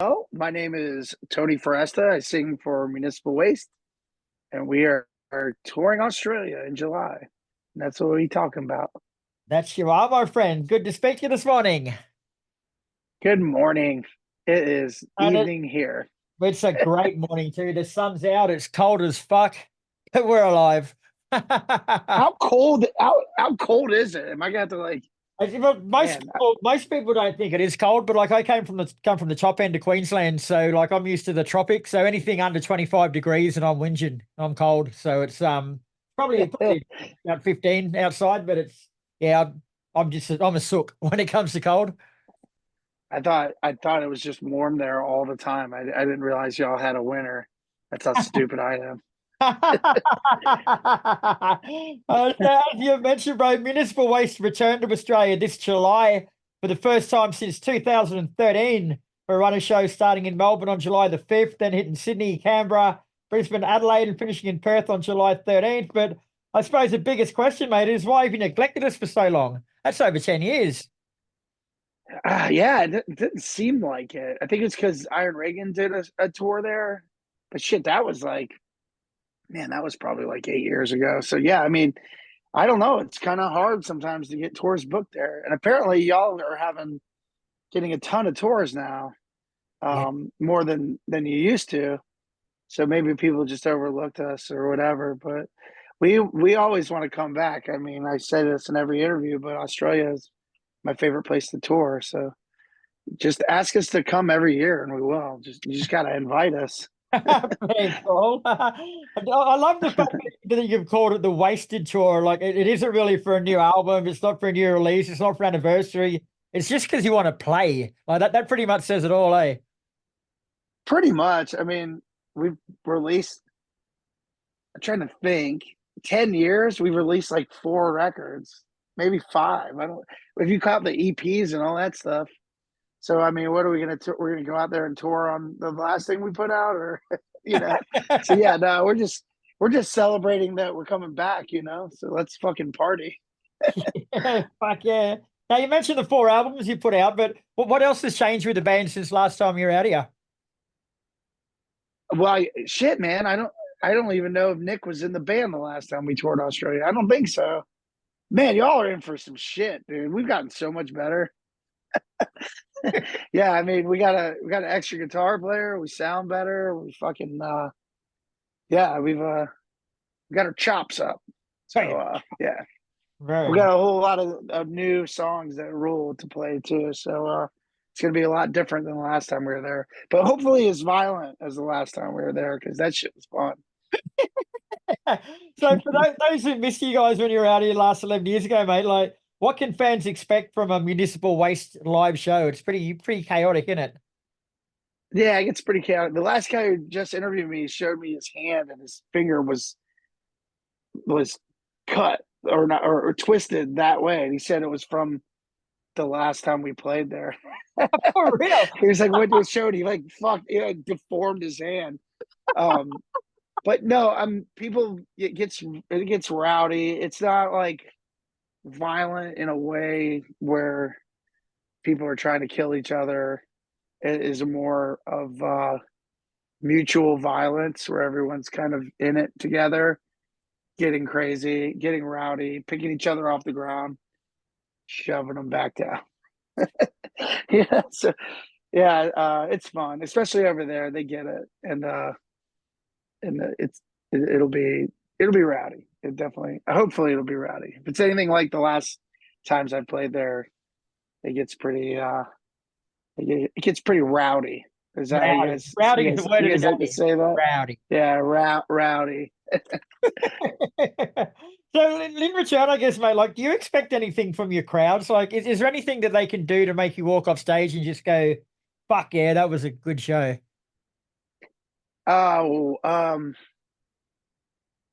My name is Tony Foresta. I sing for Municipal Waste, and we are touring Australia in July. And that's what we're talking about. That's you are, my friend. Good to speak to you this morning. Good morning. It is And evening here. it's a great morning too. The sun's out. It's cold as fuck, but we're alive. How cold is it? Am I gonna have to Most man? people don't think it is cold, but like I come from the top end of Queensland, so like I'm used to the tropics. So anything under 25 degrees and I'm whinging. I'm cold. So it's probably about 15 outside, but it's yeah. I'm a sook when it comes to cold. I thought it was just warm there all the time. I didn't realize y'all had a winter. That's how stupid I am. As you mentioned, bro, municipal waste returned to Australia this July for the first time since 2013 for a runner show starting in Melbourne on July the 5th, then hitting Sydney, Canberra, Brisbane, Adelaide, and finishing in Perth on July 13th. But I suppose the biggest question, mate, is why have you neglected us for so long? That's over 10 years. Yeah, it didn't seem like it. I think it's because Iron Reagan did a tour there, but shit, that was like, man, that was probably like 8 years ago. So yeah, I mean, I don't know. It's kind of hard sometimes to get tours booked there, and apparently y'all are getting a ton of tours now, Yeah. more than you used to. So maybe people just overlooked us or whatever. But we always want to come back. I mean, I say this in every interview, but Australia is my favorite place to tour. So just ask us to come every year, and we will. You just gotta invite us. Very cool. I love the fact that you've called it the Wasted Tour. Like it isn't really for a new album. It's not for a new release. It's not for anniversary. It's just because you want to play. Like that pretty much says it all, eh? Pretty much. I mean, we've released. I'm trying to think. 10 years, we've released like four records, maybe five. I don't. If you count the EPs and all that stuff. So I mean, what are we gonna? We're gonna go out there and tour on the last thing we put out, or you know? So yeah, no, we're just celebrating that we're coming back. So let's fucking party. Yeah, fuck yeah. Now you mentioned the four albums you put out, but what else has changed with the band since last time you were out here? Well, shit, man, I don't even know if Nick was in the band the last time we toured Australia. I don't think so. Man, y'all are in for some shit, dude. We've gotten so much better. Yeah, I mean, we got an extra guitar player. We sound better. We fucking yeah, we got our chops up. So Hey, yeah, we very got nice. a whole lot of new songs that rule to play too. So it's gonna be a lot different than the last time we were there. But hopefully as violent as the last time we were there, because that shit was fun. So for those who missed you guys when you were out here last 11 years ago, mate, like what can fans expect from a municipal waste live show? It's pretty chaotic, isn't it? Yeah, it gets pretty chaotic. The last guy who just interviewed me showed me his hand, and his finger was cut or not or twisted that way, and he said it was from the last time we played there. For real. He was like, "What was showed?" He like fucked, he like deformed his hand. Um, but no, people. It gets rowdy. It's not like violent in a way where people are trying to kill each other. It is more of mutual violence where everyone's kind of in it together, getting crazy, getting rowdy, picking each other off the ground, shoving them back down. Yeah, so yeah, it's fun, especially over there. They get it, and it'll be rowdy. It definitely, hopefully, it'll be rowdy. If it's anything like the last times I played there, it gets pretty it gets pretty rowdy. Is that how you Rowdy. guys Rowdy you is the guys word you of the guys like to day. say that? Rowdy. Yeah, rowdy. So in return, I guess, mate, like, do you expect anything from your crowds? Like, is there anything that they can do to make you walk off stage and just go, fuck yeah, that was a good show? Oh,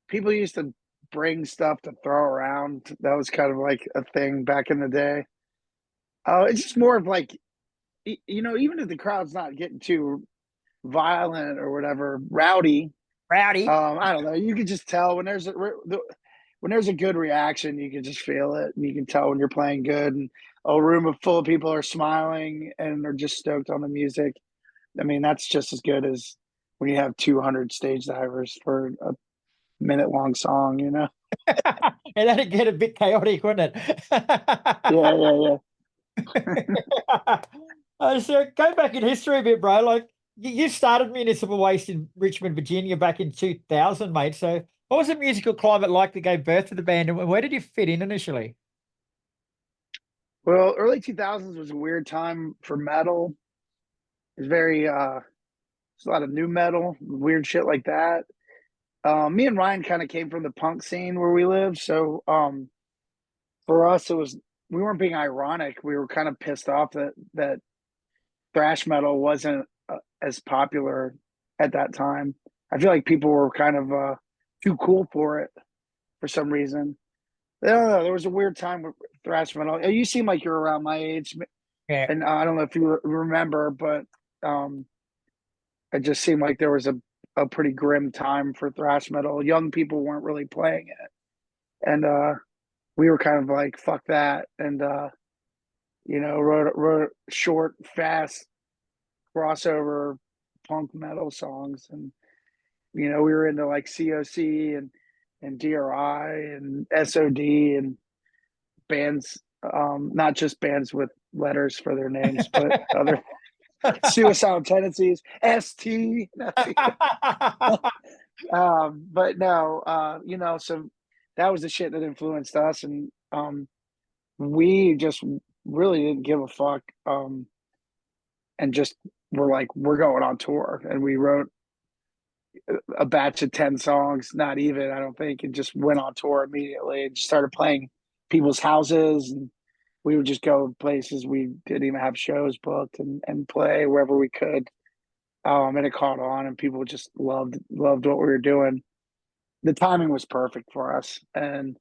people used to bring stuff to throw around. That was kind of like a thing back in the day. It's just more of like, even if the crowd's not getting too violent or whatever, rowdy. Rowdy. I don't know. You can just tell when there's a good reaction. You can just feel it, and you can tell when you're playing good. And a room full of people are smiling and they're just stoked on the music. I mean, that's just as good as when you have 200 stage divers for a minute long song, you know? And that'd get a bit chaotic, wouldn't it? Yeah, yeah, yeah. So go back in history a bit, bro. Like you started Municipal Waste in Richmond, Virginia back in 2000, mate. So what was the musical climate like that gave birth to the band, and where did you fit in initially? Well, early 2000s was a weird time for metal. It was very, there's a lot of new metal, weird shit like that. Me and Ryan kind of came from the punk scene where we lived. So, for us, it was, we weren't being ironic. We were kind of pissed off that thrash metal wasn't as popular at that time. I feel like people were kind of too cool for it for some reason. I don't know. There was a weird time with thrash metal. You seem like you're around my age, Yeah. and I don't know if you remember, but um, it just seemed like there was a pretty grim time for thrash metal. Young people weren't really playing it, and we were kind of like, "Fuck that," and wrote short, fast crossover punk metal songs, and we were into like COC and DRI and SOD and bands, not just bands with letters for their names, but other suicidal tendencies, ST. But no, so that was the shit that influenced us, and we just really didn't give a fuck, and just were like, we're going on tour, and we wrote a batch of 10 songs, not even, I don't think, and just went on tour immediately and just started playing people's houses. And we would just go places we didn't even have shows booked, and play wherever we could. And it caught on, and people just loved what we were doing. The timing was perfect for us. And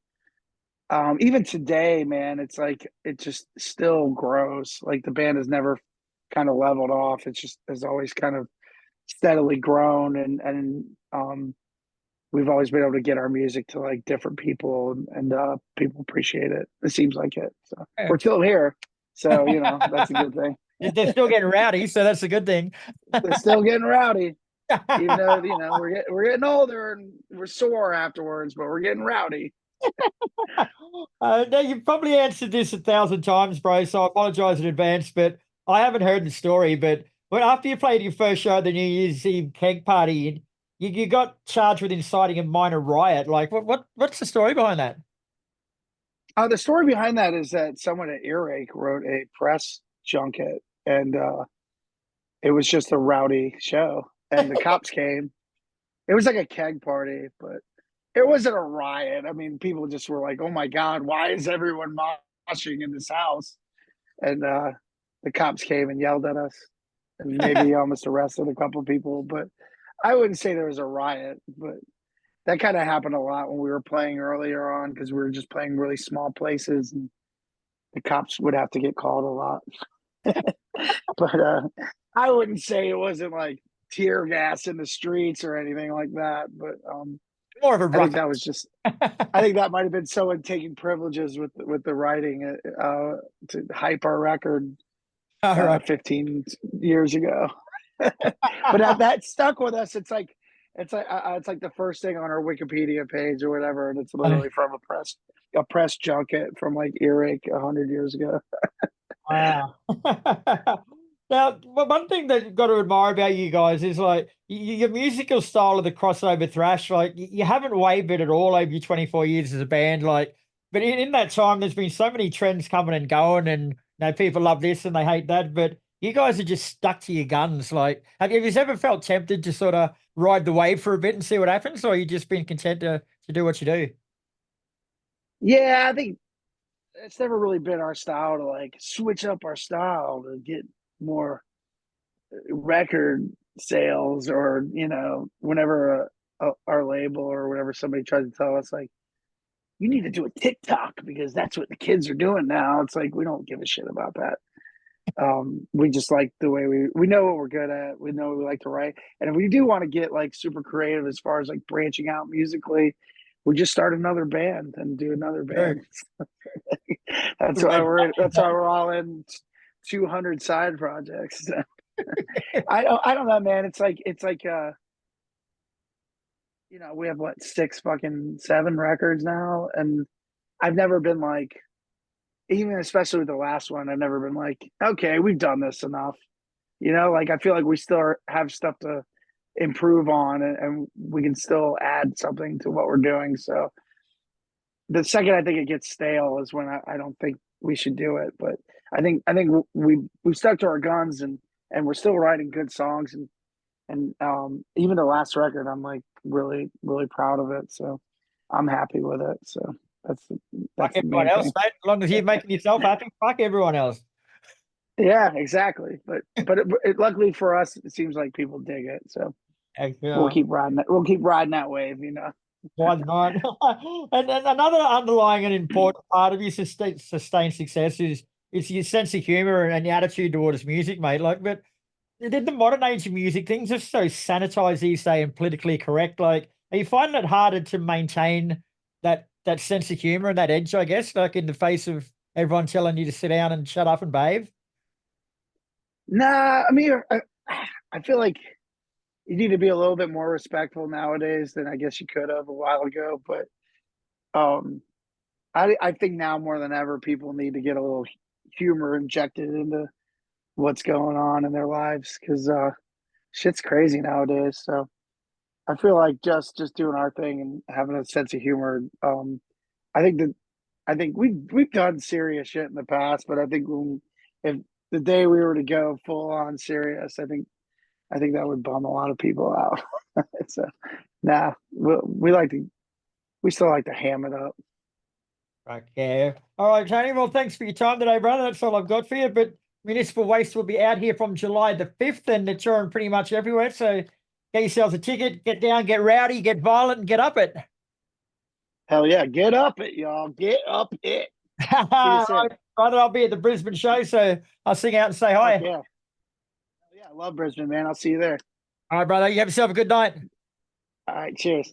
even today, man, it's like it just still grows. Like the band has never kind of leveled off. It's just has always kind of steadily grown, and we've always been able to get our music to like different people, and people appreciate it. It seems like it. So we're still here. So, that's a good thing. They're still getting rowdy, so that's a good thing. They're still getting rowdy, even though, we're getting older and we're sore afterwards, but we're getting rowdy. Now you've probably answered this 1,000 times, bro. So I apologize in advance, but I haven't heard the story. But when after you played your first show at the New Year's Eve keg party, you got charged with inciting a minor riot. Like, what's the story behind that? The story behind that is that someone at Earache wrote a press junket, and it was just a rowdy show, and the cops came. It was like a keg party, but it wasn't a riot. I mean, people just were like, "Oh my god, why is everyone moshing in this house?" And the cops came and yelled at us, and maybe almost arrested a couple of people. But I wouldn't say there was a riot. But that kind of happened a lot when we were playing earlier on, because we were just playing really small places, and the cops would have to get called a lot. But I wouldn't say it wasn't like tear gas in the streets or anything like that. But More of a I think rough. that was just. I think that might have been someone taking privileges with the writing, to hype our record All right. 15 years ago. But that stuck with us. It's like the first thing on our Wikipedia page or whatever, and it's literally from a press junket from like Earache 100 years ago. Wow. Now, one thing that you've got to admire about you guys is like your musical style of the crossover thrash. Like you haven't wavered at all over your 24 years as a band. Like, but in that time, there's been so many trends coming and going, and people love this and they hate that. But you guys are just stuck to your guns. Like, have you ever felt tempted to sort of ride the wave for a bit and see what happens, or you just been content to do what you do? Yeah, I think it's never really been our style to like switch up our style to get more record sales, or whenever our label or whatever, somebody tries to tell us like, you need to do a TikTok because that's what the kids are doing now. It's like we don't give a shit about that. We just like the way we know what we're good at. We know what we like to write, and if we do want to get like super creative as far as like branching out musically, we just start another band and do another Sure. band. That's why we're all in 200 side projects. I don't know, man. It's like we have what, six fucking seven records now, and I've never been like, even especially with the last one, I've never been like, okay, we've done this enough. Like I feel like we still have stuff to improve on, and we can still add something to what we're doing. So the second I think it gets stale is when I don't think we should do it. But I think we've stuck to our guns, and we're still writing good songs, and even the last record, I'm like really really proud of it. So I'm happy with it. So that's Fuck that's the everyone main else, thing. mate. As long as you're making yourself happy, fuck everyone else. Yeah, exactly. But luckily for us, it seems like people dig it. So Heck, we'll yeah. keep riding that. We'll keep riding that wave. Why not? And another underlying and important part of your sustained success is your sense of humor and your attitude towards music, mate. Like, but in the modern age of music, things are so sanitized these days and politically correct. Like, are you finding it harder to maintain that sense of humor and that edge, I guess, like in the face of everyone telling you to sit down and shut up and behave? Nah, I mean, I feel like you need to be a little bit more respectful nowadays than I guess you could have a while ago. But um, I think now more than ever, people need to get a little humor injected into what's going on in their lives because shit's crazy nowadays. So I feel like just doing our thing and having a sense of humor. I think that I think we've done serious shit in the past, but I think if the day we were to go full on serious, I think that would bum a lot of people out. So nah, we still like to ham it up. Okay. All right, Tony. Well, thanks for your time today, brother. That's all I've got for you. But Municipal Waste will be out here from July the 5th, and it's touring pretty much everywhere. So get yourselves a ticket, get down, get rowdy, get violent, and get up it. Hell yeah, get up it, y'all. Get up it. See you All soon. right, brother. I'll be at the Brisbane show, so I'll sing out and say Fuck hi. yeah. Hell yeah, I love Brisbane, man. I'll see you there. All right, brother. You have yourself a good night. All right, cheers.